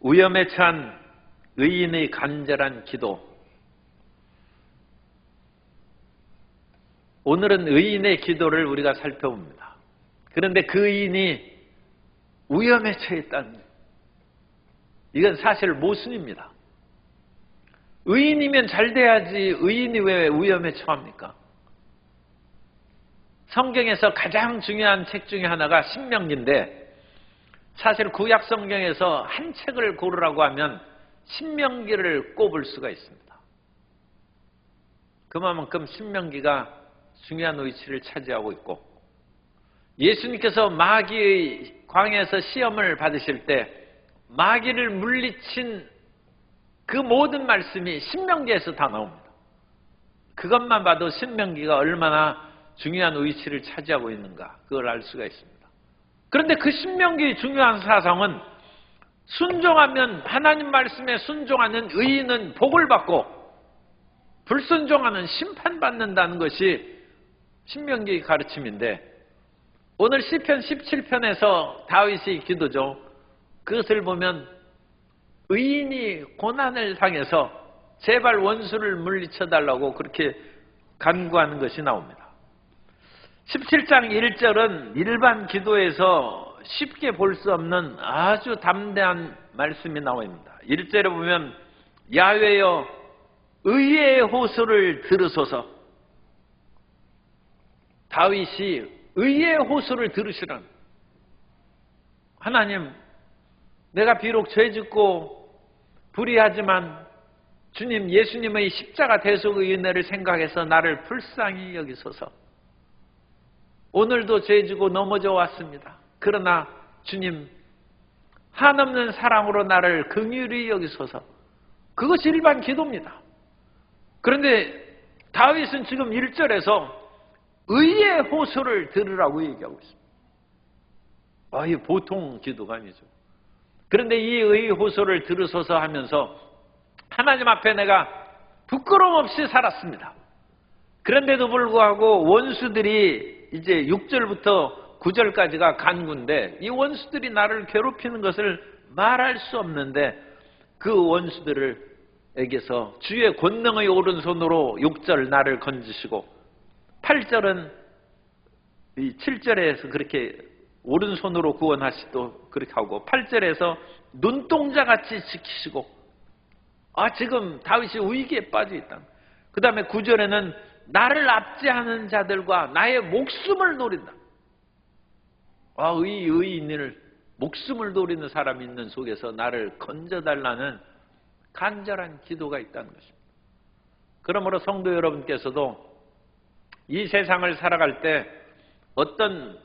위험에 처한 의인의 간절한 기도. 오늘은 의인의 기도를 우리가 살펴봅니다. 그런데 그 의인이 위험에 처했다는 거예요. 이건 사실 모순입니다. 의인이면 잘 돼야지 의인이 왜 위험에 처합니까? 성경에서 가장 중요한 책 중에 하나가 신명기인데 사실 구약 성경에서 한 책을 고르라고 하면 신명기를 꼽을 수가 있습니다. 그만큼 신명기가 중요한 위치를 차지하고 있고 예수님께서 마귀의 광야에서 시험을 받으실 때 마귀를 물리친 그 모든 말씀이 신명기에서 다 나옵니다. 그것만 봐도 신명기가 얼마나 중요한 위치를 차지하고 있는가 그걸 알 수가 있습니다. 그런데 그 신명기의 중요한 사상은 순종하면 하나님 말씀에 순종하는 의인은 복을 받고 불순종하는 심판받는다는 것이 신명기의 가르침인데 오늘 시편 17편에서 다윗의 기도죠. 그것을 보면 의인이 고난을 당해서 제발 원수를 물리쳐달라고 그렇게 간구하는 것이 나옵니다. 17장 1절은 일반 기도에서 쉽게 볼 수 없는 아주 담대한 말씀이 나옵니다. 1절에 보면 야훼여 의의 호소를 들으소서. 다윗이 의의 호소를 들으시라는 하나님 내가 비록 죄짓고 불의하지만 주님 예수님의 십자가 대속의 은혜를 생각해서 나를 불쌍히 여기소서. 오늘도 죄지고 넘어져 왔습니다. 그러나 주님 한없는 사랑으로 나를 긍휼히 여기소서. 그것이 일반 기도입니다. 그런데 다윗은 지금 1절에서 의의 호소를 들으라고 얘기하고 있습니다. 이 보통 기도가 아니죠. 그런데 이 의의 호소를 들으소서 하면서 하나님 앞에 내가 부끄러움 없이 살았습니다. 그런데도 불구하고 원수들이 이제 6절부터 9절까지가 간구인데 이 원수들이 나를 괴롭히는 것을 말할 수 없는데 그 원수들에게서 주의 권능의 오른손으로 6절 나를 건지시고 8절은 이 7절에서 그렇게 오른손으로 구원하시도 그렇게 하고 8절에서 눈동자같이 지키시고 지금 다윗이 위기에 빠져 있다. 그 다음에 9절에는 나를 압제하는 자들과 나의 목숨을 노린다. 의인을 목숨을 노리는 사람이 있는 속에서 나를 건져달라는 간절한 기도가 있다는 것입니다. 그러므로 성도 여러분께서도 이 세상을 살아갈 때 어떤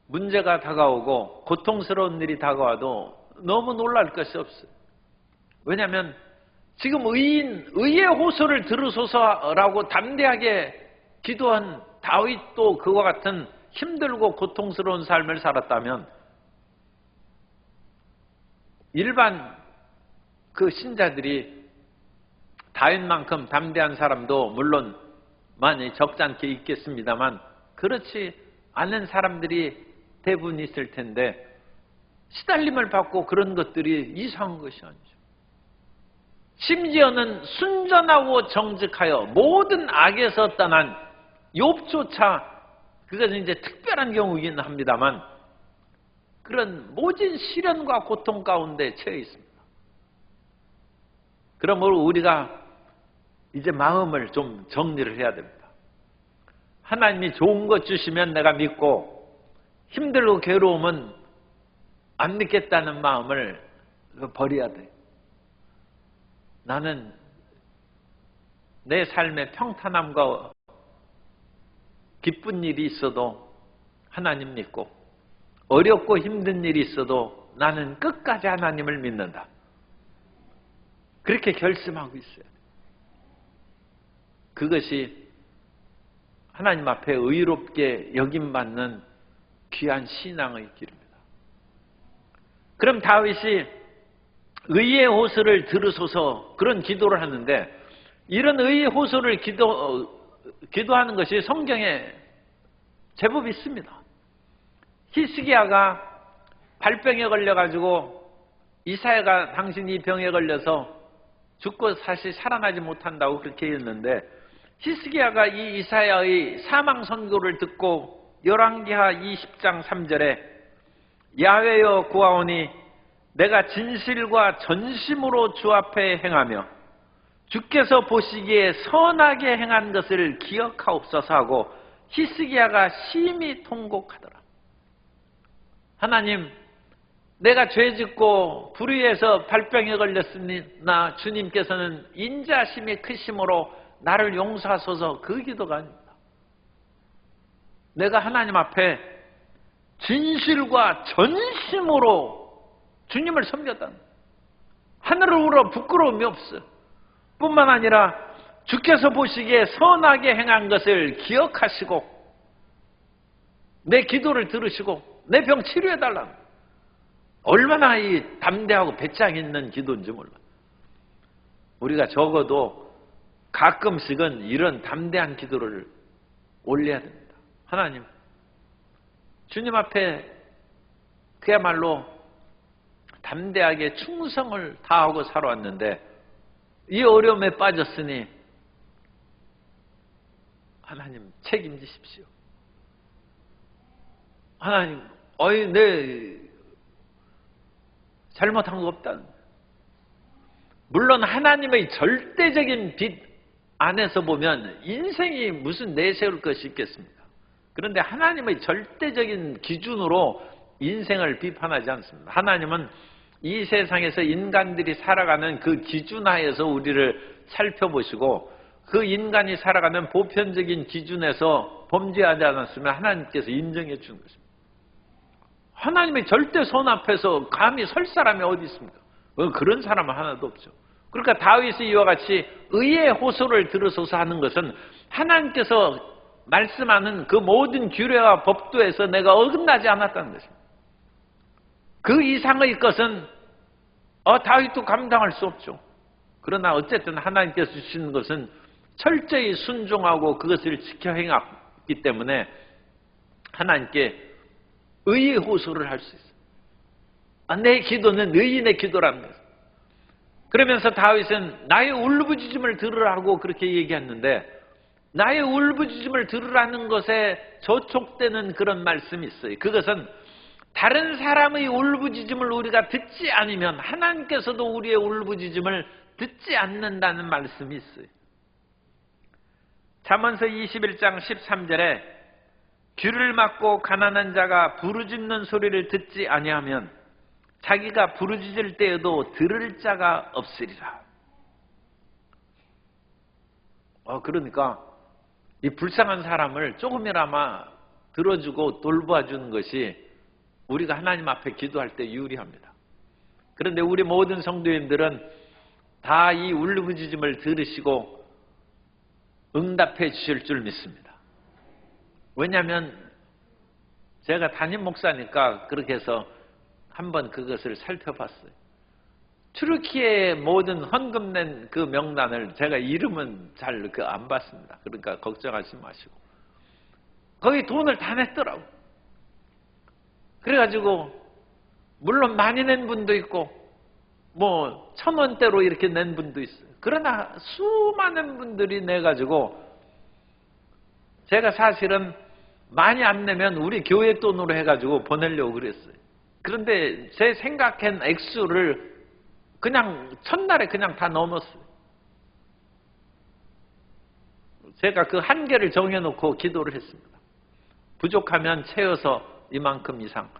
문제가 다가오고 고통스러운 일이 다가와도 너무 놀랄 것이 없어요. 왜냐하면 지금 의의 호소를 들으소서라고 담대하게 기도한 다윗도 그와 같은 힘들고 고통스러운 삶을 살았다면 일반 그 신자들이 다윗만큼 담대한 사람도 물론 많이 적지 않게 있겠습니다만 그렇지 않은 사람들이 대부분 있을 텐데 시달림을 받고 그런 것들이 이상한 것이 아니죠. 심지어는 순전하고 정직하여 모든 악에서 떠난 욥조차 그것은 이제 특별한 경우이긴 합니다만 그런 모진 시련과 고통 가운데 처해 있습니다. 그러므로 우리가 이제 마음을 좀 정리를 해야 됩니다. 하나님이 좋은 것 주시면 내가 믿고 힘들고 괴로움은 안 믿겠다는 마음을 버려야 돼. 나는 내 삶의 평탄함과 기쁜 일이 있어도 하나님 믿고 어렵고 힘든 일이 있어도 나는 끝까지 하나님을 믿는다. 그렇게 결심하고 있어요. 그것이 하나님 앞에 의롭게 여김받는 귀한 신앙의 길입니다. 그럼 다윗이 의의 호소를 들으소서 그런 기도를 하는데 이런 의의 호소를 기도하는 것이 성경에 제법 있습니다. 히스기야가 발병에 걸려가지고 이사야가 당신이 이 병에 걸려서 죽고 사실 살아나지 못한다고 그렇게 했는데, 히스기야가 이 이사야의 사망 선고를 듣고 열왕기하 20장 3절에 야훼여 구하오니 내가 진실과 전심으로 주 앞에 행하며 주께서 보시기에 선하게 행한 것을 기억하옵소서 하고 히스기야가 심히 통곡하더라. 하나님, 내가 죄짓고 불의해서 발병에 걸렸으나 주님께서는 인자심이 크심으로 나를 용서하소서, 그 기도가 아닙니다. 내가 하나님 앞에 진실과 전심으로 주님을 섬겼다. 하늘을 우러 부끄러움이 없어. 뿐만 아니라 주께서 보시기에 선하게 행한 것을 기억하시고 내 기도를 들으시고 내 병 치료해달라. 얼마나 이 담대하고 배짱 있는 기도인지 몰라. 우리가 적어도 가끔씩은 이런 담대한 기도를 올려야 됩니다. 하나님, 주님 앞에 그야말로 담대하게 충성을 다하고 살아왔는데 이 어려움에 빠졌으니 하나님 책임지십시오. 하나님, 내 잘못한 거 없다. 물론 하나님의 절대적인 빛 안에서 보면 인생이 무슨 내세울 것이 있겠습니까? 그런데 하나님의 절대적인 기준으로 인생을 비판하지 않습니다. 하나님은 이 세상에서 인간들이 살아가는 그 기준 하에서 우리를 살펴보시고 그 인간이 살아가는 보편적인 기준에서 범죄하지 않았으면 하나님께서 인정해 주는 것입니다. 하나님의 절대 손 앞에서 감히 설 사람이 어디 있습니까? 그런 사람은 하나도 없죠. 그러니까 다윗이 이와 같이 의의 호소를 들으소서 하는 것은 하나님께서 말씀하는 그 모든 규례와 법도에서 내가 어긋나지 않았다는 것입니다. 그 이상의 것은 다윗도 감당할 수 없죠. 그러나 어쨌든 하나님께서 주시는 것은 철저히 순종하고 그것을 지켜 행했기 때문에 하나님께 의의 호소를 할 수 있어요. 내 기도는 의인의 기도라는 거예요. 그러면서 다윗은 나의 울부짖음을 들으라고 그렇게 얘기했는데, 나의 울부짖음을 들으라는 것에 저촉되는 그런 말씀이 있어요. 그것은 다른 사람의 울부짖음을 우리가 듣지 않으면 하나님께서도 우리의 울부짖음을 듣지 않는다는 말씀이 있어요. 잠언서 21장 13절에 귀를 막고 가난한 자가 부르짖는 소리를 듣지 아니하면 자기가 부르짖을 때에도 들을 자가 없으리라. 그러니까 이 불쌍한 사람을 조금이나마 들어주고 돌봐주는 것이 우리가 하나님 앞에 기도할 때 유리합니다. 그런데 우리 모든 성도님들은 다 이 울부짖음을 들으시고 응답해 주실 줄 믿습니다. 왜냐하면 제가 담임 목사니까 그렇게 해서 한번 그것을 살펴봤어요. 튀르키예의 모든 헌금 낸 그 명단을 제가 이름은 잘 안 봤습니다. 그러니까 걱정하지 마시고 거기 돈을 다 냈더라고. 그래가지고 물론 많이 낸 분도 있고 뭐 1,000원대로 이렇게 낸 분도 있어요. 그러나 수많은 분들이 내가지고 제가 사실은 많이 안 내면 우리 교회 돈으로 해가지고 보내려고 그랬어요. 그런데 제 생각한 액수를 그냥 첫날에 그냥 다 넘었어요. 제가 그 한계를 정해놓고 기도를 했습니다. 부족하면 채워서 이만큼 이상,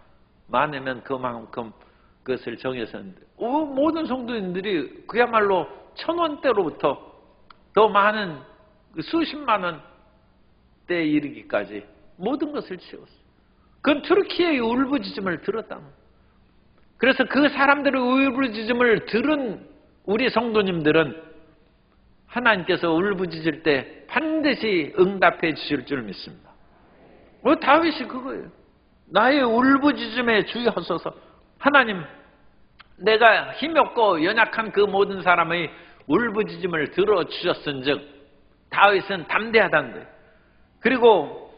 많으면 그만큼 그것을 정해서 했는데 모든 성도님들이 그야말로 1,000원대로부터 더 많은 수십만 원대에 이르기까지 모든 것을 채웠어요. 그건 튀르키예의 울부짖음을 들었다. 그래서 그 사람들의 울부짖음을 들은 우리 성도님들은 하나님께서 울부짖을 때 반드시 응답해 주실 줄 믿습니다. 다윗이 그거예요. 나의 울부짖음에 주의하소서. 하나님, 내가 힘없고 연약한 그 모든 사람의 울부짖음을 들어주셨은즉 다윗은 담대하다는 거예요. 그리고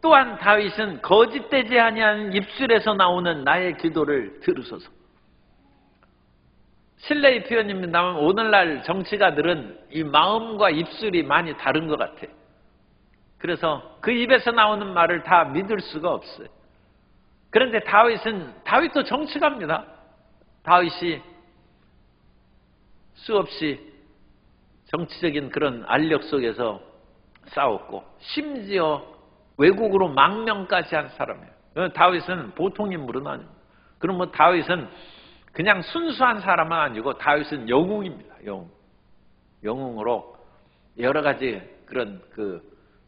또한 다윗은 거짓되지 아니하는 입술에서 나오는 나의 기도를 들으소서. 실례의 표현입니다만 오늘날 정치가들은 이 마음과 입술이 많이 다른 것 같아요. 그래서 그 입에서 나오는 말을 다 믿을 수가 없어요. 그런데 다윗도 정치가입니다. 다윗이 수없이 정치적인 그런 알력 속에서 싸웠고 심지어 외국으로 망명까지 한 사람이에요. 다윗은 보통 인물은 아닙니다. 그럼 뭐 다윗은 그냥 순수한 사람은 아니고 다윗은 영웅입니다. 영웅으로 여러 가지 그런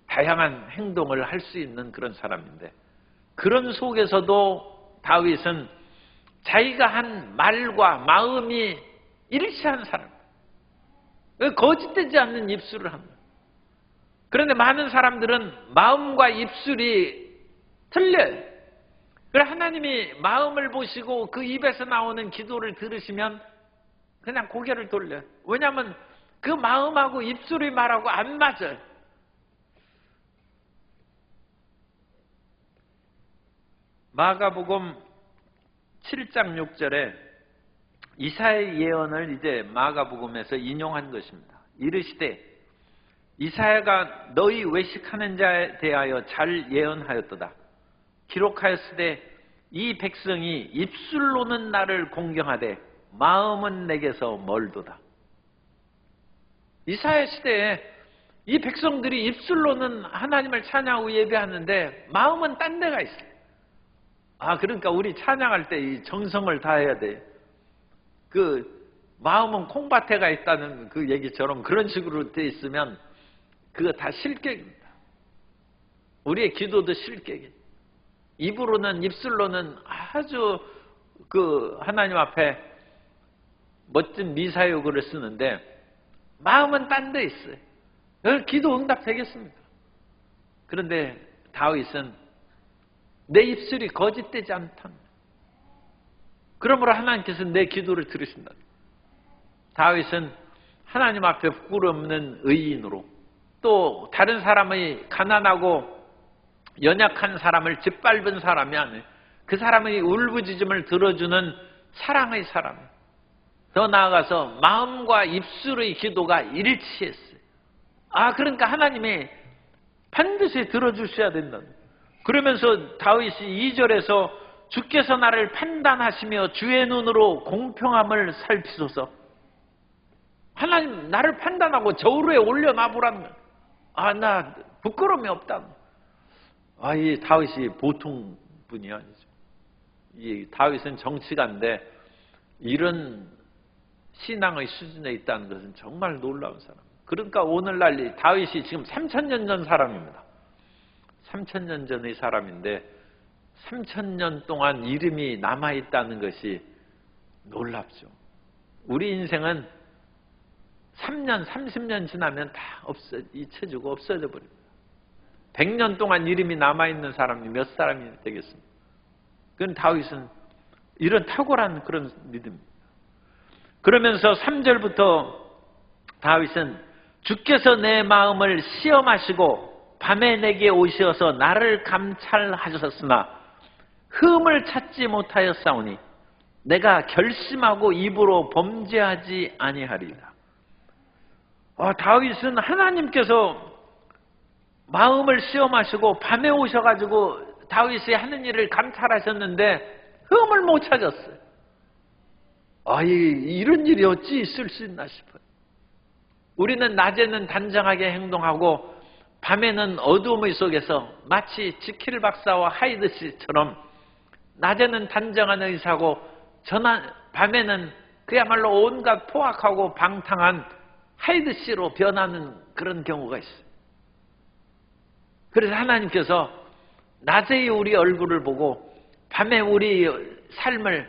다양한 행동을 할 수 있는 그런 사람인데, 그런 속에서도 다윗은 자기가 한 말과 마음이 일치한 사람, 거짓되지 않는 입술을 합니다. 그런데 많은 사람들은 마음과 입술이 틀려요. 그래서 하나님이 마음을 보시고 그 입에서 나오는 기도를 들으시면 그냥 고개를 돌려요. 왜냐하면 그 마음하고 입술이 말하고 안 맞아요. 마가복음 7장 6절에 이사야의 예언을 이제 마가복음에서 인용한 것입니다. 이르시되 이사야가 너희 외식하는 자에 대하여 잘 예언하였도다. 기록하였으되 이 백성이 입술로는 나를 공경하되 마음은 내게서 멀도다. 이사야 시대에 이 백성들이 입술로는 하나님을 찬양하고 예배하는데 마음은 딴 데가 있어요. 그러니까 우리 찬양할 때 이 정성을 다해야 돼. 마음은 콩밭에가 있다는 그 얘기처럼 그런 식으로 돼 있으면 그거 다 실격입니다. 우리의 기도도 실격이에요. 입술로는 아주 하나님 앞에 멋진 미사여구를 쓰는데 마음은 딴 데 있어요. 기도 응답되겠습니까? 그런데 다윗은 내 입술이 거짓되지 않답니다. 그러므로 하나님께서 내 기도를 들으신다. 다윗은 하나님 앞에 부끄러움없는 의인으로, 또 다른 사람의 가난하고 연약한 사람을 짓밟은 사람이 아니에요. 그 사람의 울부짖음을 들어주는 사랑의 사람. 더 나아가서 마음과 입술의 기도가 일치했어요. 그러니까 하나님이 반드시 들어주셔야 된다. 그러면서 다윗이 2절에서 주께서 나를 판단하시며 주의 눈으로 공평함을 살피소서. 하나님 나를 판단하고 저울에 올려놔보라는, 나 부끄러움이 없다. 이 다윗이 보통 분이 아니죠. 이 다윗은 정치가인데 이런 신앙의 수준에 있다는 것은 정말 놀라운 사람. 그러니까 오늘날 이 다윗이 지금 3000년 전 사람입니다. 3000년 전의 사람인데 3000년 동안 이름이 남아있다는 것이 놀랍죠. 우리 인생은 3년, 30년 지나면 다 잊혀지고 없어져 버립니다. 100년 동안 이름이 남아있는 사람이 몇 사람이 되겠습니까? 그건 다윗은 이런 탁월한 그런 믿음입니다. 그러면서 3절부터 다윗은 주께서 내 마음을 시험하시고 밤에 내게 오셔서 나를 감찰하셨으나 흠을 찾지 못하였사오니 내가 결심하고 입으로 범죄하지 아니하리라. 다윗은 하나님께서 마음을 시험하시고 밤에 오셔가지고 다윗이 하는 일을 감찰하셨는데 흠을 못 찾았어요. 이런 일이 어찌 있을 수 있나 싶어요. 우리는 낮에는 단정하게 행동하고 밤에는 어두움의 속에서 마치 지킬 박사와 하이드 씨처럼 낮에는 단정한 의사고 밤에는 그야말로 온갖 포악하고 방탕한 하이드 씨로 변하는 그런 경우가 있어요. 그래서 하나님께서 낮의 우리 얼굴을 보고 밤에 우리 삶을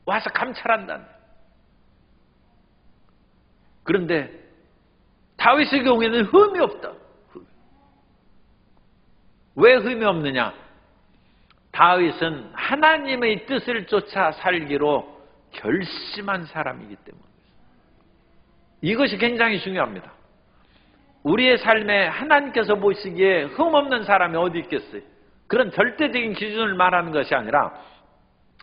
와서 감찰한다. 그런데 다윗의 경우에는 흠이 없다. 왜 흠이 없느냐? 다윗은 하나님의 뜻을 쫓아 살기로 결심한 사람이기 때문입니다. 이것이 굉장히 중요합니다. 우리의 삶에 하나님께서 보시기에 흠없는 사람이 어디 있겠어요? 그런 절대적인 기준을 말하는 것이 아니라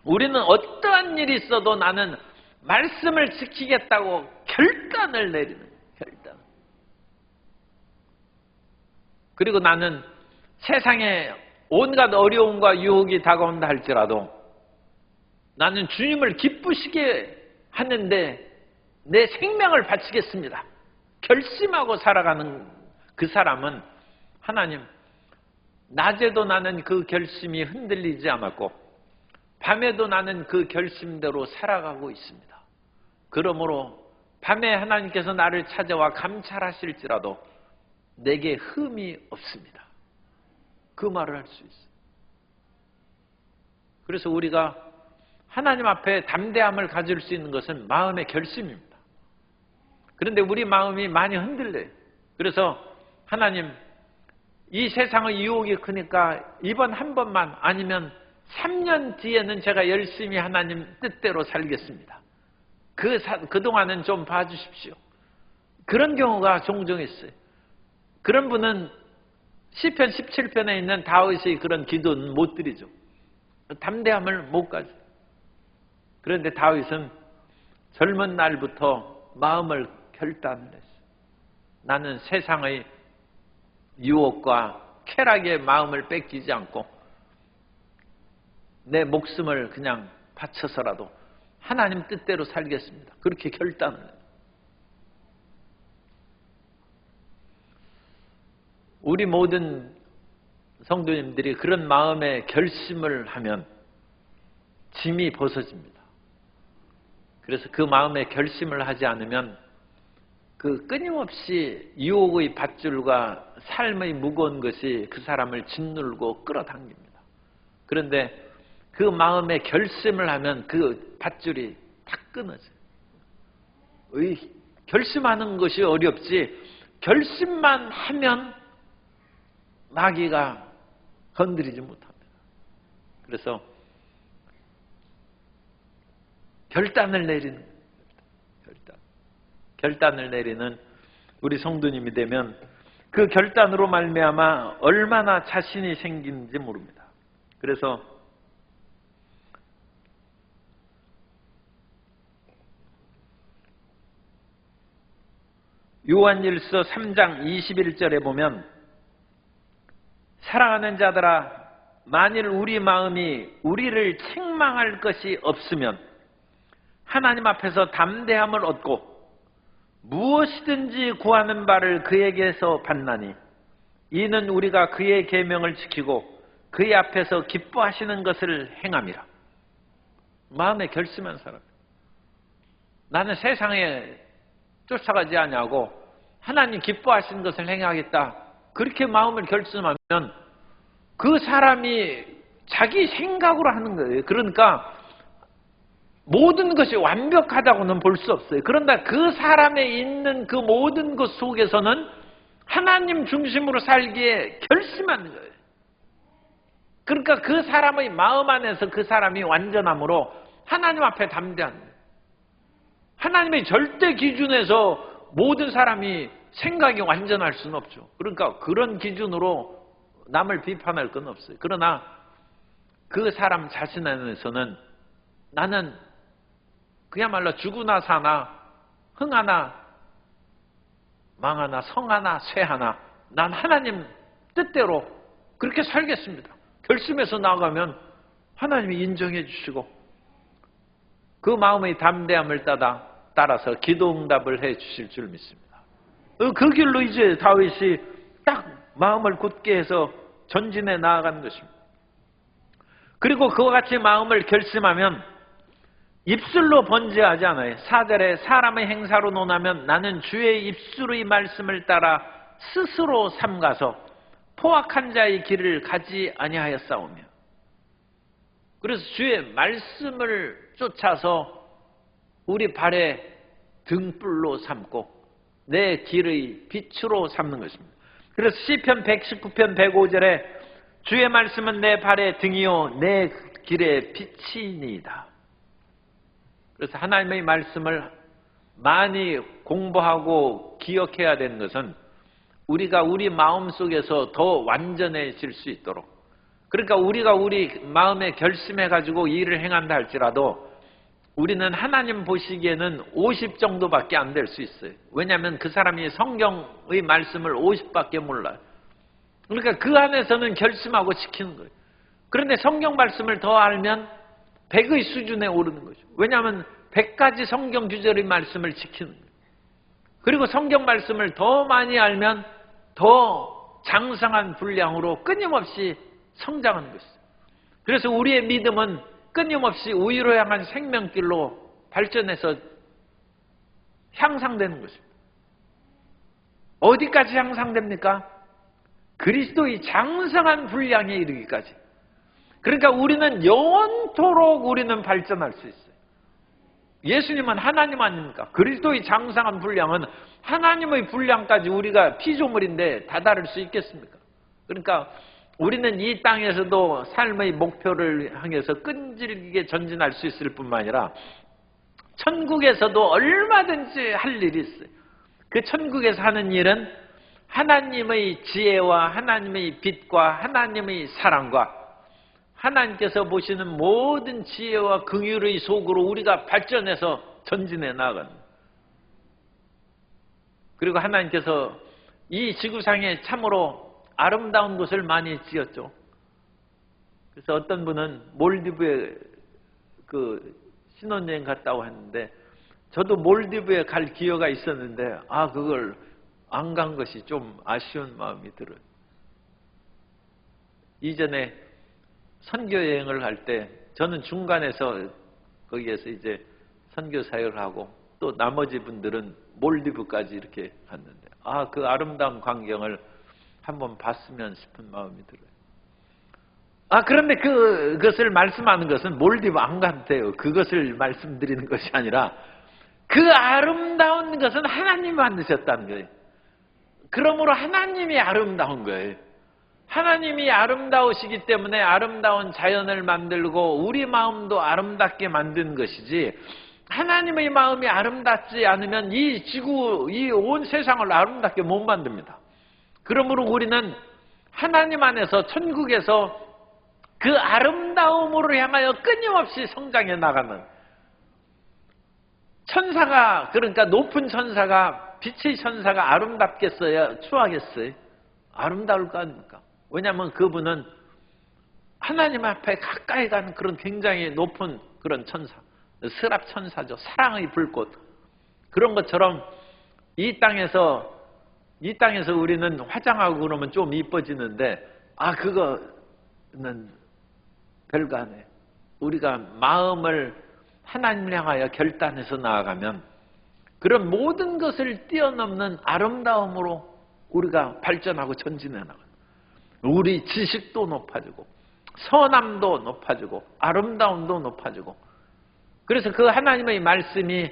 우리는 어떠한 일이 있어도 나는 말씀을 지키겠다고 결단을 내리는 거예요. 결단. 그리고 나는 세상에 온갖 어려움과 유혹이 다가온다 할지라도 나는 주님을 기쁘시게 하는데 내 생명을 바치겠습니다. 결심하고 살아가는 그 사람은 하나님, 낮에도 나는 그 결심이 흔들리지 않았고 밤에도 나는 그 결심대로 살아가고 있습니다. 그러므로 밤에 하나님께서 나를 찾아와 감찰하실지라도 내게 흠이 없습니다. 그 말을 할 수 있어요. 그래서 우리가 하나님 앞에 담대함을 가질 수 있는 것은 마음의 결심입니다. 그런데 우리 마음이 많이 흔들려요. 그래서 하나님, 이 세상의 유혹이 크니까 이번 한 번만, 아니면 3년 뒤에는 제가 열심히 하나님 뜻대로 살겠습니다. 그동안은 좀 봐주십시오. 그런 경우가 종종 있어요. 그런 분은 시편 17편에 있는 다윗의 그런 기도는 못 드리죠. 담대함을 못 가져. 그런데 다윗은 젊은 날부터 마음을 결단을 했어요. 나는 세상의 유혹과 쾌락의 마음을 뺏기지 않고 내 목숨을 그냥 바쳐서라도 하나님 뜻대로 살겠습니다. 그렇게 결단을 해요. 우리 모든 성도님들이 그런 마음의 결심을 하면 짐이 벗어집니다. 그래서 그 마음의 결심을 하지 않으면 그 끊임없이 유혹의 밧줄과 삶의 무거운 것이 그 사람을 짓누르고 끌어당깁니다. 그런데 그 마음의 결심을 하면 그 밧줄이 탁 끊어져요. 결심하는 것이 어렵지 결심만 하면 마귀가 건드리지 못합니다. 그래서 결단을 내리는 결단을 내리는 우리 성도님이 되면 그 결단으로 말미암아 얼마나 자신이 생기는지 모릅니다. 그래서 요한일서 3장 21절에 보면 사랑하는 자들아 만일 우리 마음이 우리를 책망할 것이 없으면 하나님 앞에서 담대함을 얻고 무엇이든지 구하는 바를 그에게서 받나니 이는 우리가 그의 계명을 지키고 그의 앞에서 기뻐하시는 것을 행함이라. 마음에 결심한 사람. 나는 세상에 쫓아가지 아니하고 하나님 기뻐하시는 것을 행하겠다. 그렇게 마음을 결심하면 그 사람이 자기 생각으로 하는 거예요. 그러니까 모든 것이 완벽하다고는 볼 수 없어요. 그런데 그 사람에 있는 그 모든 것 속에서는 하나님 중심으로 살기에 결심하는 거예요. 그러니까 그 사람의 마음 안에서 그 사람이 완전함으로 하나님 앞에 담대한 거예요. 하나님의 절대 기준에서 모든 사람이 생각이 완전할 수는 없죠. 그러니까 그런 기준으로 남을 비판할 건 없어요. 그러나 그 사람 자신 안에서는 나는 그야말로 죽으나 사나 흥하나 망하나 성하나 쇠하나 난 하나님 뜻대로 그렇게 살겠습니다. 결심해서 나아가면 하나님이 인정해 주시고 그 마음의 담대함을 따라서 기도 응답을 해 주실 줄 믿습니다. 그 길로 이제 다윗이 딱 마음을 굳게 해서 전진해 나아가는 것입니다. 그리고 그와 같이 마음을 결심하면 입술로 번제하지 않아요. 4절에 사람의 행사로 논하면 나는 주의 입술의 말씀을 따라 스스로 삼가서 포악한 자의 길을 가지 아니하였사오며. 그래서 주의 말씀을 쫓아서 우리 발에 등불로 삼고 내 길의 빛으로 삼는 것입니다. 그래서 시편 119편 105절에 주의 말씀은 내 발의 등이요 내 길의 빛이니이다. 그래서 하나님의 말씀을 많이 공부하고 기억해야 되는 것은 우리가 우리 마음속에서 더 완전해질 수 있도록 그러니까 우리가 우리 마음에 결심해가지고 일을 행한다 할지라도 우리는 하나님 보시기에는 50 정도밖에 안 될 수 있어요. 왜냐하면 그 사람이 성경의 말씀을 50밖에 몰라요. 그러니까 그 안에서는 결심하고 지키는 거예요. 그런데 성경 말씀을 더 알면 100의 수준에 오르는 거죠. 왜냐하면 100가지 성경 구절의 말씀을 지키는 거예요. 그리고 성경 말씀을 더 많이 알면 더 장성한 분량으로 끊임없이 성장하는 것이죠. 그래서 우리의 믿음은 끊임없이 우위로 향한 생명길로 발전해서 향상되는 것입니다. 어디까지 향상됩니까? 그리스도의 장성한 분량에 이르기까지. 그러니까 우리는 영원토록 우리는 발전할 수 있어요. 예수님은 하나님 아닙니까? 그리스도의 장성한 분량은 하나님의 분량까지 우리가 피조물인데 다다를 수 있겠습니까? 그러니까 우리는 이 땅에서도 삶의 목표를 향해서 끈질기게 전진할 수 있을 뿐만 아니라 천국에서도 얼마든지 할 일이 있어요. 그 천국에서 하는 일은 하나님의 지혜와 하나님의 빛과 하나님의 사랑과 하나님께서 보시는 모든 지혜와 긍휼의 속으로 우리가 발전해서 전진해 나가는. 그리고 하나님께서 이 지구상에 참으로 아름다운 곳을 많이 지었죠. 그래서 어떤 분은 몰디브에 신혼여행 갔다고 했는데 저도 몰디브에 갈 기회가 있었는데 그걸 안 간 것이 좀 아쉬운 마음이 들어요. 이전에 선교 여행을 갈 때 저는 중간에서 거기에서 이제 선교 사역을 하고 또 나머지 분들은 몰디브까지 이렇게 갔는데 그 아름다운 광경을 한번 봤으면 싶은 마음이 들어요. 그런데 그것을 말씀하는 것은 몰디브 안 가도 돼요. 그것을 말씀드리는 것이 아니라 그 아름다운 것은 하나님이 만드셨다는 거예요. 그러므로 하나님이 아름다운 거예요. 하나님이 아름다우시기 때문에 아름다운 자연을 만들고 우리 마음도 아름답게 만든 것이지 하나님의 마음이 아름답지 않으면 이 지구, 이 온 세상을 아름답게 못 만듭니다. 그러므로 우리는 하나님 안에서 천국에서 그 아름다움으로 향하여 끊임없이 성장해 나가는 천사가, 그러니까 높은 천사가, 빛의 천사가 아름답겠어요? 추하겠어요? 아름다울 거 아닙니까? 왜냐하면 그분은 하나님 앞에 가까이 가는 그런 굉장히 높은 그런 천사, 스랍 천사죠. 사랑의 불꽃. 그런 것처럼 이 땅에서 우리는 화장하고 그러면 좀 이뻐지는데 그거는 별거 아니에요. 우리가 마음을 하나님을 향하여 결단해서 나아가면 그런 모든 것을 뛰어넘는 아름다움으로 우리가 발전하고 전진해 나가요. 우리 지식도 높아지고 선함도 높아지고 아름다움도 높아지고 그래서 그 하나님의 말씀이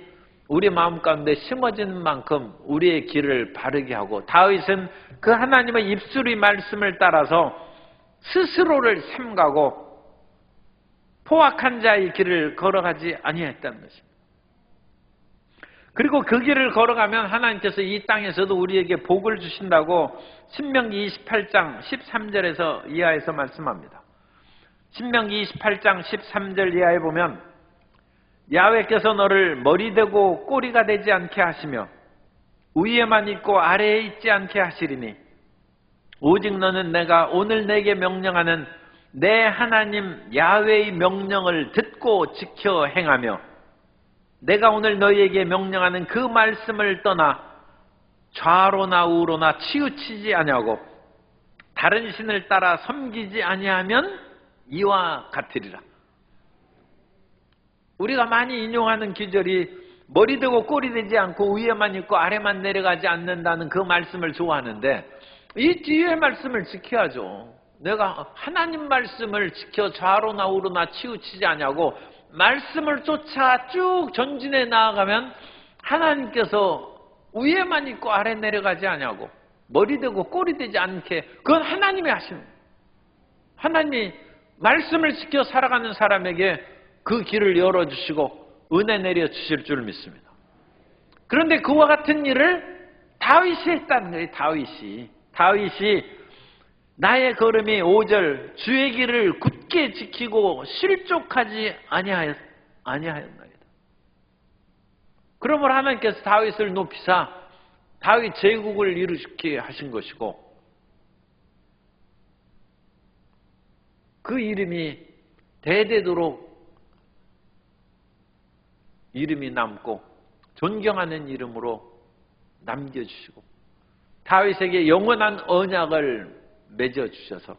우리 마음 가운데 심어지는 만큼 우리의 길을 바르게 하고 다윗은 그 하나님의 입술의 말씀을 따라서 스스로를 삼가고 포악한 자의 길을 걸어가지 아니했다는 것입니다. 그리고 그 길을 걸어가면 하나님께서 이 땅에서도 우리에게 복을 주신다고 신명기 28장 13절에서 이하에서 말씀합니다. 신명기 28장 13절 이하에 보면 야훼께서 너를 머리되고 꼬리가 되지 않게 하시며 위에만 있고 아래에 있지 않게 하시리니 오직 너는 내가 오늘 내게 명령하는 내 하나님 야훼의 명령을 듣고 지켜 행하며 내가 오늘 너희에게 명령하는 그 말씀을 떠나 좌로나 우로나 치우치지 아니하고 다른 신을 따라 섬기지 아니하면 이와 같으리라. 우리가 많이 인용하는 기절이 머리 되고 꼬리 되지 않고 위에만 있고 아래만 내려가지 않는다는 그 말씀을 좋아하는데 이 뒤에 말씀을 지켜야죠. 내가 하나님 말씀을 지켜 좌로나 우로나 치우치지 아니하고 말씀을 쫓아 쭉 전진해 나아가면 하나님께서 위에만 있고 아래 내려가지 아니하고 머리 되고 꼬리 되지 않게 그건 하나님이 하시는 거예요. 하나님이 말씀을 지켜 살아가는 사람에게 그 길을 열어주시고 은혜 내려주실 줄 믿습니다. 그런데 그와 같은 일을 다윗이 했다는 거예요. 다윗이 나의 걸음이 5절 주의 길을 굳게 지키고 실족하지 아니하였나이다. 그러므로 하나님께서 다윗을 높이사 다윗 제국을 이루게 하신 것이고 그 이름이 대대도록 이름이 남고 존경하는 이름으로 남겨주시고 다윗에게 영원한 언약을 맺어주셔서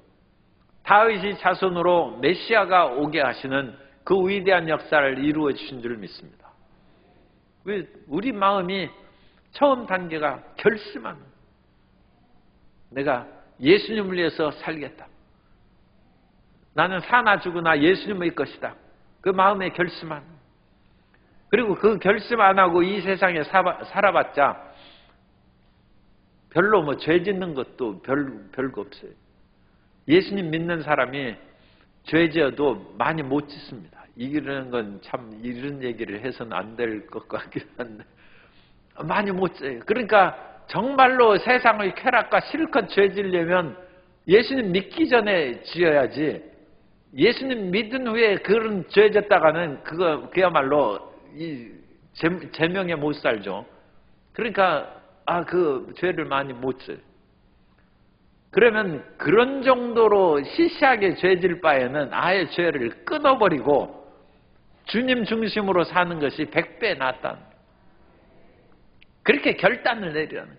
다윗의 자손으로 메시아가 오게 하시는 그 위대한 역사를 이루어 주신 줄 믿습니다. 우리 마음이 처음 단계가 결심하는, 내가 예수님을 위해서 살겠다. 나는 사나 죽으나 예수님의 것이다. 그 마음에 결심하는. 그리고 그 결심 안 하고 이 세상에 살아봤자 별로 뭐 죄 짓는 것도 별거 없어요. 예수님 믿는 사람이 죄 지어도 많이 못 짓습니다. 이런 건 참 이런 얘기를 해서는 안 될 것 같긴 한데 많이 못 져요. 그러니까 정말로 세상의 쾌락과 실컷 죄 지려면 예수님 믿기 전에 지어야지, 예수님 믿은 후에 그런 죄 졌다가는 그야말로 이 제명에 못 살죠. 그러니까 그 죄를 많이 못 져요. 그러면 그런 정도로 시시하게 죄질 바에는 아예 죄를 끊어버리고 주님 중심으로 사는 것이 100배 낫다. 그렇게 결단을 내려는,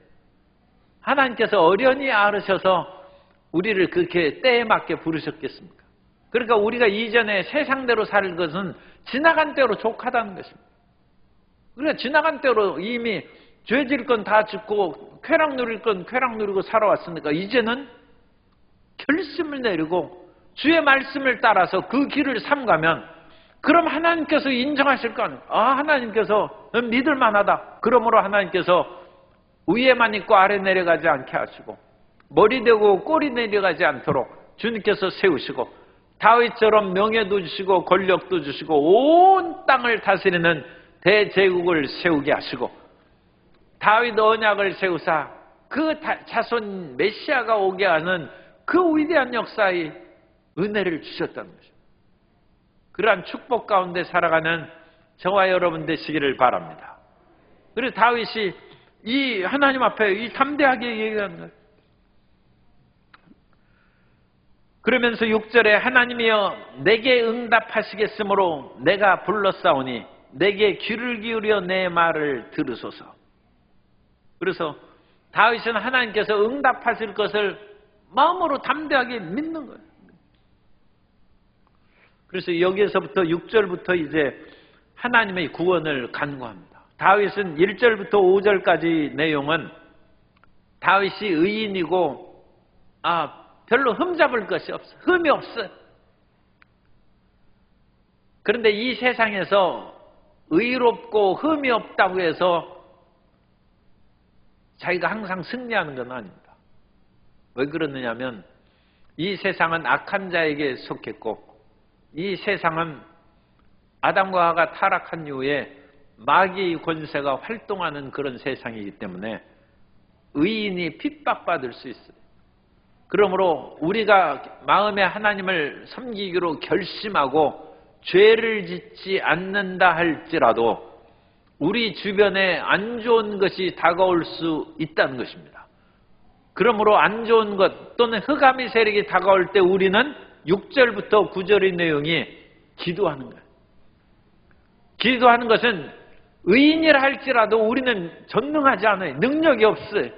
하나님께서 어련히 알으셔서 우리를 그렇게 때에 맞게 부르셨겠습니까? 그러니까 우리가 이전에 세상대로 살 것은 지나간 대로 족하다는 것입니다. 그러니까 지나간 대로 이미 죄질 건 다 짓고 쾌락 누릴 건 쾌락 누리고 살아왔으니까 이제는 결심을 내리고 주의 말씀을 따라서 그 길을 삼가면 그럼 하나님께서 인정하실 거 아니에요. 하나님께서 믿을 만하다. 그러므로 하나님께서 위에만 있고 아래 내려가지 않게 하시고 머리 대고 꼬리 내려가지 않도록 주님께서 세우시고 다윗처럼 명예도 주시고 권력도 주시고 온 땅을 다스리는 대제국을 세우게 하시고 다윗 언약을 세우사 그 자손 메시아가 오게 하는 그 위대한 역사의 은혜를 주셨다는 것입니다. 그러한 축복 가운데 살아가는 저와 여러분 되시기를 바랍니다. 그래서 다윗이 이 하나님 앞에 이 담대하게 얘기하는 거예요. 그러면서 6절에 하나님이여 내게 응답하시겠으므로 내가 불렀사오니 내게 귀를 기울여 내 말을 들으소서. 그래서 다윗은 하나님께서 응답하실 것을 마음으로 담대하게 믿는 거예요. 그래서 여기에서부터 6절부터 이제 하나님의 구원을 간구합니다. 다윗은 1절부터 5절까지 내용은 다윗이 의인이고 별로 흠잡을 것이 없어. 흠이 없어. 그런데 이 세상에서 의롭고 흠이 없다고 해서 자기가 항상 승리하는 건 아닙니다. 왜 그러느냐면 이 세상은 악한 자에게 속했고 이 세상은 아담과 하와가 타락한 이후에 마귀의 권세가 활동하는 그런 세상이기 때문에 의인이 핍박받을 수 있어요. 그러므로 우리가 마음에 하나님을 섬기기로 결심하고 죄를 짓지 않는다 할지라도 우리 주변에 안 좋은 것이 다가올 수 있다는 것입니다. 그러므로 안 좋은 것 또는 흑암의 세력이 다가올 때 우리는 6절부터 9절의 내용이 기도하는 거예요. 기도하는 것은 의인이라 할지라도 우리는 전능하지 않아요. 능력이 없어요.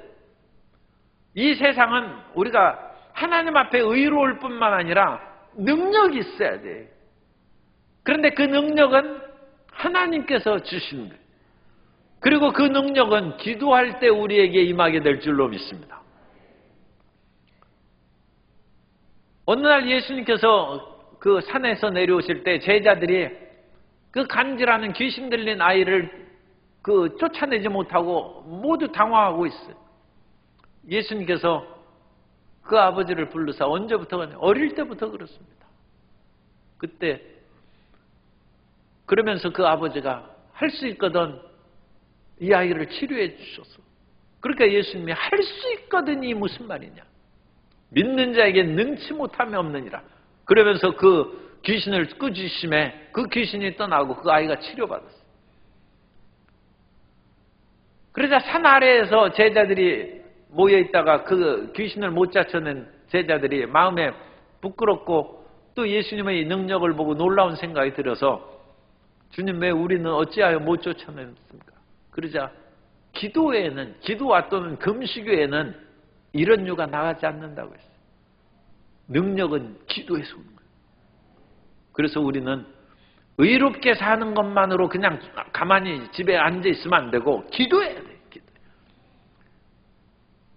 이 세상은 우리가 하나님 앞에 의로울 뿐만 아니라 능력이 있어야 돼요. 그런데 그 능력은 하나님께서 주시는 거예요. 그리고 그 능력은 기도할 때 우리에게 임하게 될 줄로 믿습니다. 어느 날 예수님께서 그 산에서 내려오실 때 제자들이 그 간질하는 귀신 들린 아이를 쫓아내지 못하고 모두 당황하고 있어요. 예수님께서 그 아버지를 불러서 언제부터 어릴 때부터 그렇습니다. 그때 그러면서 그 아버지가 할 수 있거든 이 아이를 치료해 주셔서. 그러니까 예수님이 할 수 있거든이 무슨 말이냐. 믿는 자에게 능치 못함이 없느니라. 그러면서 그 귀신을 꾸짖음에 그 귀신이 떠나고 그 아이가 치료받았어요. 그러자 산 아래에서 제자들이 모여있다가 그 귀신을 못 쫓아낸 제자들이 마음에 부끄럽고 또 예수님의 능력을 보고 놀라운 생각이 들어서 주님, 왜 우리는 어찌하여 못 쫓아냈습니까? 그러자 기도와 또는 금식 외에는 이런 유가 나가지 않는다고 했어요. 능력은 기도에서 오는 거예요. 그래서 우리는 의롭게 사는 것만으로 그냥 가만히 집에 앉아 있으면 안 되고 기도해야 돼요.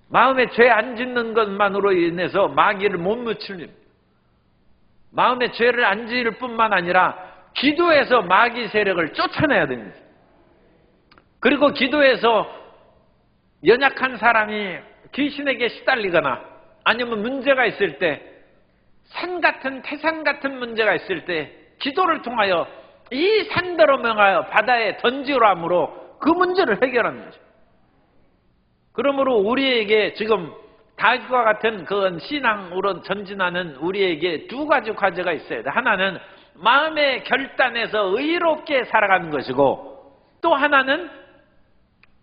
마음에 죄 안 짓는 것만으로 인해서 마귀를 못 무칠립니다. 마음에 죄를 안 지을 뿐만 아니라 기도해서 마귀 세력을 쫓아내야 됩니다. 그리고 기도해서 연약한 사람이 귀신에게 시달리거나 아니면 문제가 있을 때 태산 같은 문제가 있을 때 기도를 통하여 이 산더러 명하여 바다에 던지라 함으로 그 문제를 해결하는 거죠. 그러므로 우리에게 지금 다윗과 같은 그런 신앙으로 전진하는 우리에게 두 가지 과제가 있어야 돼. 하나는 마음의 결단에서 의롭게 살아가는 것이고 또 하나는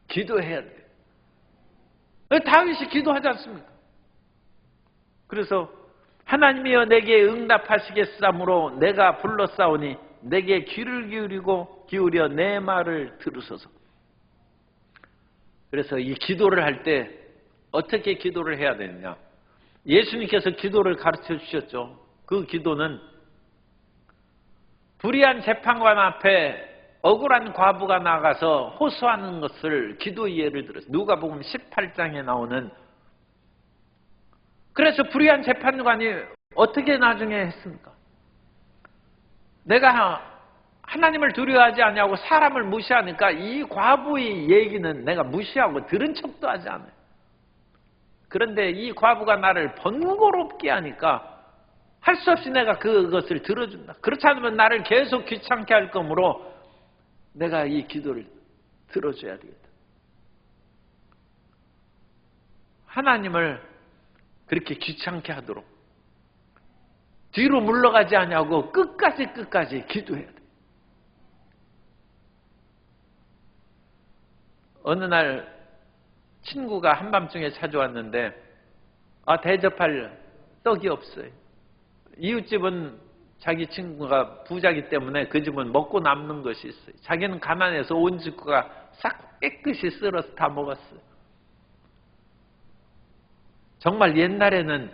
기도해야 돼. 다윗이 기도하지 않습니까? 그래서 하나님이여 내게 응답하시겠사므로 내가 불렀사오니 내게 귀를 기울여 내 말을 들으소서. 그래서 이 기도를 할 때 어떻게 기도를 해야 되느냐? 예수님께서 기도를 가르쳐 주셨죠. 그 기도는 불의한 재판관 앞에 억울한 과부가 나가서 호소하는 것을 기도의 예를 들었어요. 누가복음 18장에 나오는. 그래서 불의한 재판관이 어떻게 나중에 했습니까? 내가 하나님을 두려워하지 않냐고 사람을 무시하니까 이 과부의 얘기는 내가 무시하고 들은 척도 하지 않아요. 그런데 이 과부가 나를 번거롭게 하니까 할 수 없이 내가 그것을 들어준다. 그렇지 않으면 나를 계속 귀찮게 할 거므로 내가 이 기도를 들어줘야 되겠다. 하나님을 그렇게 귀찮게 하도록 뒤로 물러가지 않냐고 끝까지 기도해야 돼. 어느 날 친구가 한밤중에 찾아왔는데 대접할 떡이 없어요. 이웃집은 자기 친구가 부자기 때문에 그 집은 먹고 남는 것이 있어요. 자기는 가난해서 온 식구가 싹 깨끗이 썰어서 다 먹었어요. 정말 옛날에는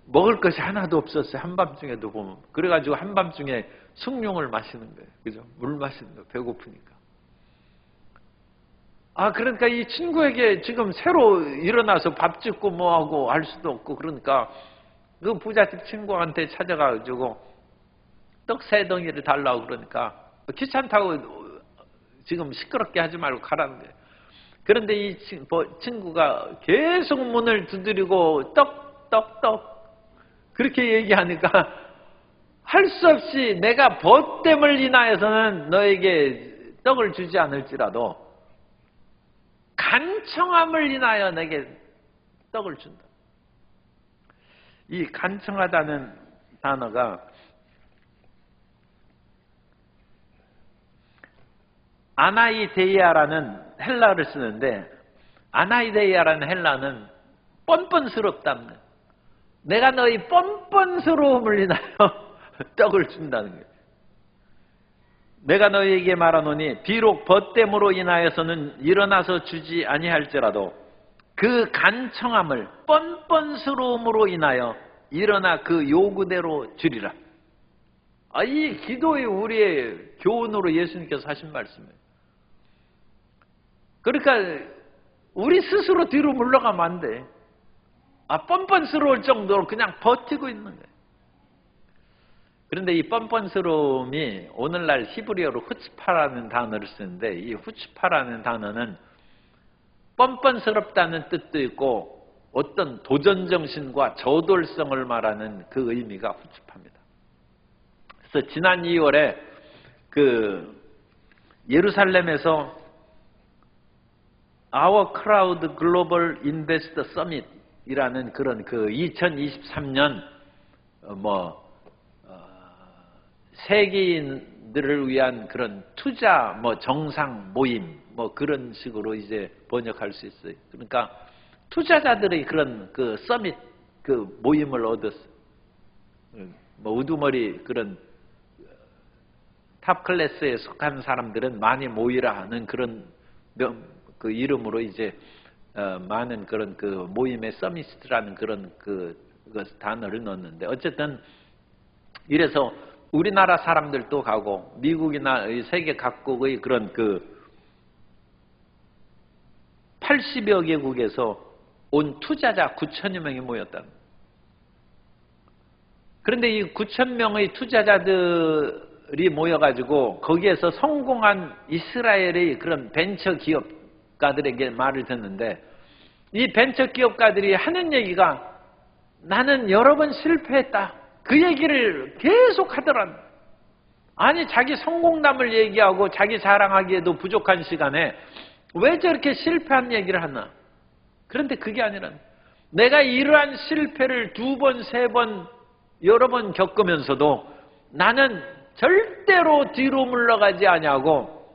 먹을 것이 하나도 없었어요. 한밤중에도 보면. 그래가지고 한밤중에 숭늉을 마시는 거예요. 그죠? 물 마시는 거예요. 배고프니까. 그러니까 이 친구에게 지금 새로 일어나서 밥 짓고 뭐하고 할 수도 없고 그러니까 그 부잣집 친구한테 찾아가지고 떡 3덩이를 달라고 그러니까 귀찮다고 지금 시끄럽게 하지 말고 가라는 거예요. 그런데 이 친구가 계속 문을 두드리고 떡 그렇게 얘기하니까 할 수 없이 내가 벗됨을 인하여서는 너에게 떡을 주지 않을지라도 간청함을 인하여 내게 떡을 준다. 이 간청하다는 단어가 아나이데이아라는 헬라어를 쓰는데 아나이데이아라는 헬라는 뻔뻔스럽답니다. 내가 너희 뻔뻔스러움을 인하여 떡을 준다는 거예요. 내가 너희에게 말하노니 비록 벗됨으로 인하여서는 일어나서 주지 아니할지라도 그 간청함을 뻔뻔스러움으로 인하여 일어나 그 요구대로 주리라. 이 기도의 우리의 교훈으로 예수님께서 하신 말씀이에요. 그러니까 우리 스스로 뒤로 물러가면 안 돼. 뻔뻔스러울 정도로 그냥 버티고 있는 거예요. 그런데 이 뻔뻔스러움이 오늘날 히브리어로 후츠파라는 단어를 쓰는데 이 후츠파라는 단어는 뻔뻔스럽다는 뜻도 있고 어떤 도전정신과 저돌성을 말하는 그 의미가 후츠파입니다. 그래서 지난 2월에 예루살렘에서 Our Crowd Global Investor Summit 그런 그 2023년 세계인들을 위한 그런 투자 정상 모임 그런 식으로 이제 번역할 수 있어요. 그러니까 투자자들의 그런 그 서밋 그 모임을 얻었어요. 우두머리 그런 탑 클래스에 속한 사람들은 많이 모이라 하는 그런 그 이름으로 이제 많은 그런 그 모임의 서미스트라는 그런 그 단어를 넣었는데, 어쨌든 이래서 우리나라 사람들도 가고 미국이나 세계 각국의 그런 그 80여 개국에서 온 투자자 9천여 명이 모였다. 그런데 이 9천 명의 투자자들이 모여가지고 거기에서 성공한 이스라엘의 그런 벤처 기업가들에게 말을 듣는데, 이 벤처 기업가들이 하는 얘기가 나는 여러 번 실패했다. 그 얘기를 계속 하더란. 아니, 자기 성공담을 얘기하고 자기 자랑하기에도 부족한 시간에 왜 저렇게 실패한 얘기를 하나? 그런데 그게 아니라 내가 이러한 실패를 2번, 3번, 여러 번 겪으면서도 나는 절대로 뒤로 물러가지 아니하고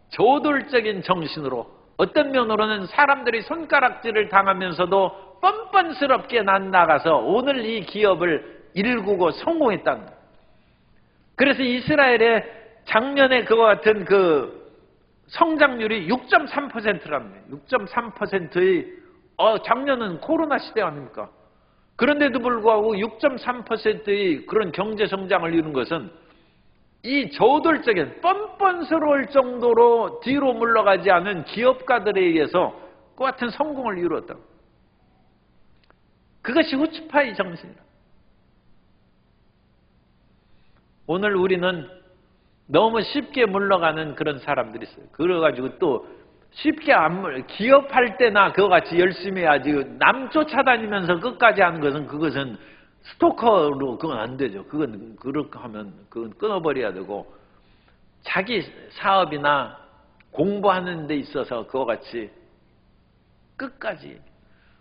저돌적인 정신으로, 어떤 면으로는 사람들이 손가락질을 당하면서도 뻔뻔스럽게 난 나가서 오늘 이 기업을 일구고 성공했다는 거예요. 그래서 이스라엘의 작년에 그와 같은 그 성장률이 6.3%랍니다. 6.3%의 작년은 코로나 시대 아닙니까? 그런데도 불구하고 6.3%의 그런 경제 성장을 이룬 것은 이 저돌적인 뻔뻔스러울 정도로 뒤로 물러가지 않은 기업가들에 의해서 그 같은 성공을 이루었다. 그것이 후츠파의 정신이다. 오늘 우리는 너무 쉽게 물러가는 그런 사람들이 있어요. 그래가지고 또 쉽게 기업할 때나 그거 같이 열심히 해야지, 남 쫓아다니면서 끝까지 하는 것은 그것은 스토커로 그건 안 되죠. 그건 그렇게 하면 그건 끊어버려야 되고, 자기 사업이나 공부하는 데 있어서 그와 같이 끝까지.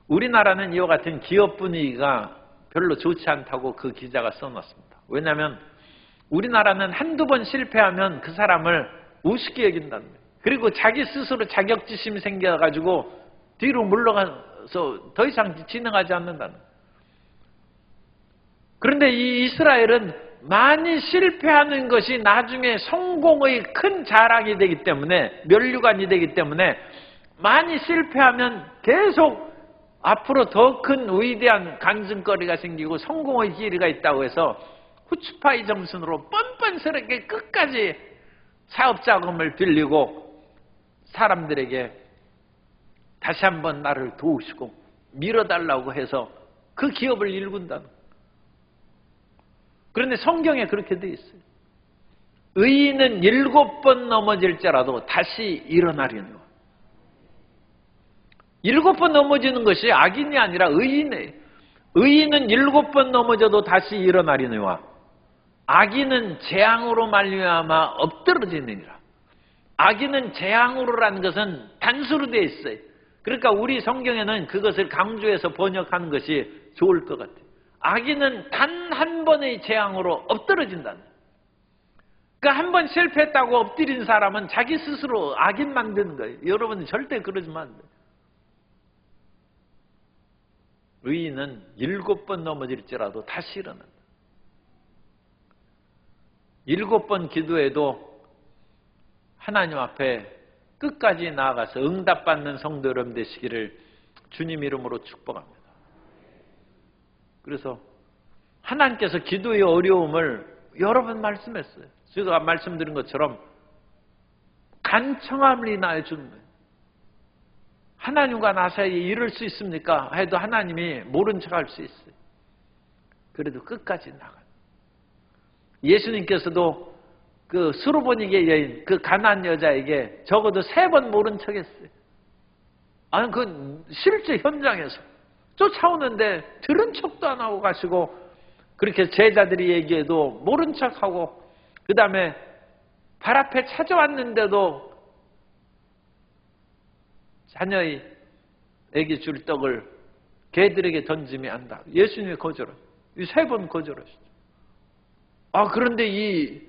우리나라는 이와 같은 기업 분위기가 별로 좋지 않다고 그 기자가 써놨습니다. 왜냐하면 우리나라는 한두 번 실패하면 그 사람을 우습게 여긴다는 거예요. 그리고 자기 스스로 자격지심이 생겨가지고 뒤로 물러가서 더 이상 진행하지 않는다는 거예요. 그런데 이 이스라엘은 많이 실패하는 것이 나중에 성공의 큰 자랑이 되기 때문에, 면류관이 되기 때문에 많이 실패하면 계속 앞으로 더 큰 위대한 간증거리가 생기고 성공의 기회가 있다고 해서 후츠파이 정신으로 뻔뻔스럽게 끝까지 사업 자금을 빌리고 사람들에게 다시 한번 나를 도우시고 밀어달라고 해서 그 기업을 일군다는 거예요. 그런데 성경에 그렇게 돼 있어요. 의인은 7번 넘어질지라도 다시 일어나려니와. 7번 넘어지는 것이 악인이 아니라 의인이에요. 의인은 7번 넘어져도 다시 일어나려니와 악인은 재앙으로 말미암아 엎드러지느니라. 악인은 재앙으로라는 것은 단수로 되어 있어요. 그러니까 우리 성경에는 그것을 강조해서 번역하는 것이 좋을 것 같아요. 악인은 단 한 번의 재앙으로 엎드러진다는 거예요. 그러니까 한 번 실패했다고 엎드린 사람은 자기 스스로 악인 만드는 거예요. 여러분 절대 그러지만 안 돼요. 의인은 7번 넘어질지라도 다시 일어난다. 7번 기도해도 하나님 앞에 끝까지 나아가서 응답받는 성도 여러분 되시기를 주님 이름으로 축복합니다. 그래서 하나님께서 기도의 어려움을 여러 번 말씀했어요. 제가 말씀드린 것처럼 간청함을 인하여 주는 거예요. 하나님과 나 사이에 이럴 수 있습니까? 해도 하나님이 모른 척할 수 있어요. 그래도 끝까지 나가요. 예수님께서도 그 수르보니게 여인, 그 가난한 여자에게 적어도 3번 모른 척했어요. 아니, 그 실제 현장에서 쫓아오는데 들은 척도 안 하고 가시고, 그렇게 제자들이 얘기해도 모른 척하고, 그 다음에 발 앞에 찾아왔는데도 자녀의 애기 줄 떡을 개들에게 던지면 안다. 예수님이 거절하셨어요. 이 3번 거절하셨죠. 그런데 이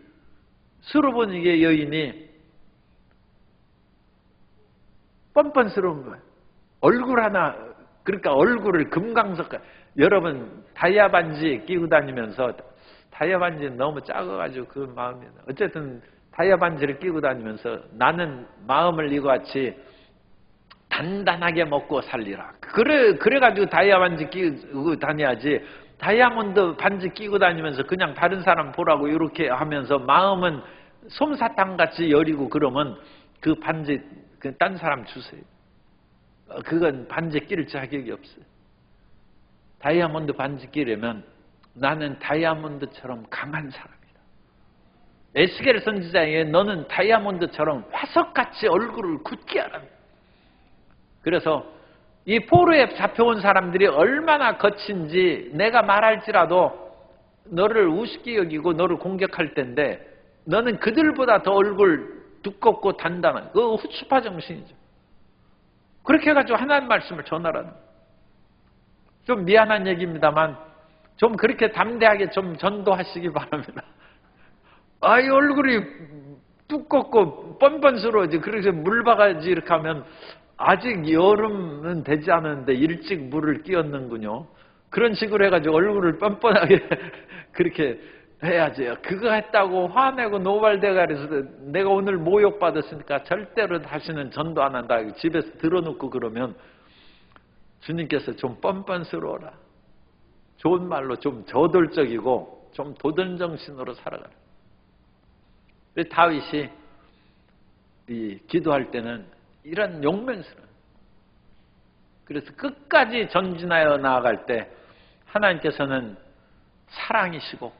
수르보니게 여인이 뻔뻔스러운 거예요. 얼굴 하나, 그러니까 얼굴을 금강석, 여러분 다이아 반지 끼고 다니면서, 다이아 반지는 너무 작아가지고 그 마음이, 어쨌든 다이아 반지를 끼고 다니면서 나는 마음을 이거 같이 단단하게 먹고 살리라. 그래가지고 다이아 반지 끼고 다녀야지. 다이아몬드 반지 끼고 다니면서 그냥 다른 사람 보라고 이렇게 하면서 마음은 솜사탕 같이 여리고 그러면 그 반지 딴 사람 주세요. 그건 반지 끼를 자격이 없어요. 다이아몬드 반지 끼려면 나는 다이아몬드처럼 강한 사람이다. 에스겔 선지자에게 너는 다이아몬드처럼 화석같이 얼굴을 굳게 하라. 그래서 이 포로에 잡혀온 사람들이 얼마나 거친지 내가 말할지라도 너를 우습게 여기고 너를 공격할 텐데 너는 그들보다 더 얼굴 두껍고 단단한 그 후추파 정신이죠. 그렇게 해가지고 하나님 말씀을 전하라는, 좀 미안한 얘기입니다만 좀 그렇게 담대하게 좀 전도하시기 바랍니다. 이 얼굴이 두껍고 뻔뻔스러워지. 그래서 물바가지 이렇게 하면 아직 여름은 되지 않았는데 일찍 물을 끼얹는군요. 그런 식으로 해가지고 얼굴을 뻔뻔하게 그렇게 해야지. 그거 했다고 화내고 노발대가 그래서 내가 오늘 모욕받았으니까 절대로 다시는 전도 안 한다. 집에서 들어놓고 그러면 주님께서 좀 뻔뻔스러워라. 좋은 말로 좀 저돌적이고 좀 도전정신으로 살아가라. 다윗이 기도할 때는 이런 용맹스러운, 그래서 끝까지 전진하여 나아갈 때 하나님께서는 사랑이시고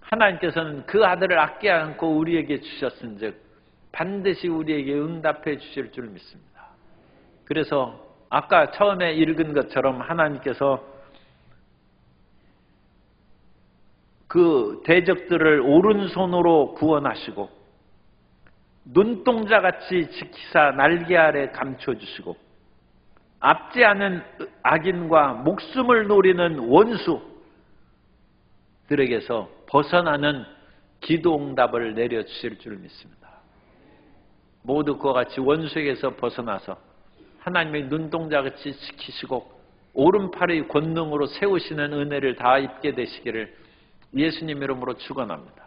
하나님께서는 그 아들을 아끼지 않고 우리에게 주셨은즉 반드시 우리에게 응답해 주실 줄 믿습니다. 그래서 아까 처음에 읽은 것처럼 하나님께서 그 대적들을 오른손으로 구원하시고 눈동자같이 지키사 날개 아래 감춰주시고 앞지 않은 악인과 목숨을 노리는 원수들에게서 벗어나는 기도응답을 내려주실 줄 믿습니다. 모두 그와 같이 원수에게서 벗어나서 하나님의 눈동자같이 지키시고 오른팔의 권능으로 세우시는 은혜를 다 입게 되시기를 예수님 이름으로 축원합니다.